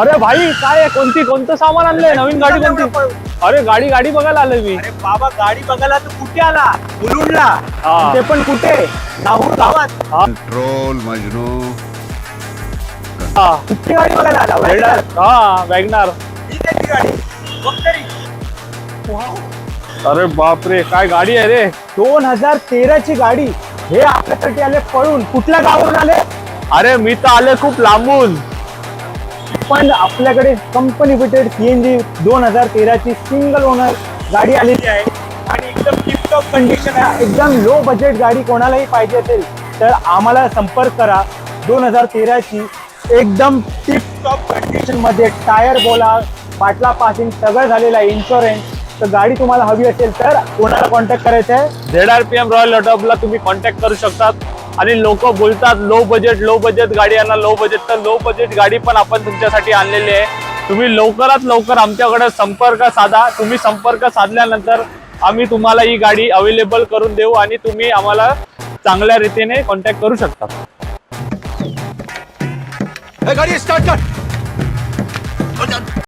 अरे भाई काय कोणतं सामान आणलंय? नवीन गाडी कोणती? अरे गाडी बघायला आलोय मी. अरे बाबा गाडी बघायला तू कुठे आला? मुलुंडला. हा. ते पण कुठे? नाहूर गावात. कंट्रोल मजनू. हा कुठली गाडी बघायला आला? वेगणार. हा वॅगनार. ठीक आहे ती गाडी बघ तरी. अरे बापरे काय गाडी आहे रे. 2013 ची गाडी. हे आपल्यासाठी आले पळून. कुठल्या गावावरून आले? अरे मी तर आले खूप लांबून. पण आपल्याकडे कंपनी फिटेड सीएनजी 2013 ची सिंगल ओनर गाडी आलेली आहे आणि एकदम टिपटॉप कंडिशन आहे. एकदम लो बजेट गाडी कोणालाही पाहिजे असेल तर आम्हाला संपर्क करा. 2013 ची एकदम टिपटॉप कंडिशन मध्ये टायर बोला, बाटला पासिंग सगळं झालेलं आहे, इन्शुरन्स. तर गाडी तुम्हाला हवी असेल तर कोणाला कॉन्टॅक्ट करायचं आहे? ZRPM रॉयल ऑटोला तुम्ही कॉन्टॅक्ट करू शकतात. आणि लोक बोलतात लो बजेट गाडी आणा, लो बजेट. तर लो बजेट गाडी पण आपण तुमच्यासाठी आणलेली आहे. तुम्ही लवकरात लवकर आमच्याकडे संपर्क साधा. तुम्ही संपर्क साधल्यानंतर आम्ही तुम्हाला ही गाडी अवेलेबल करून देऊ आणि तुम्ही आम्हाला चांगल्या रीतीने कॉन्टॅक्ट करू शकता. गाडी स्टार्ट कर.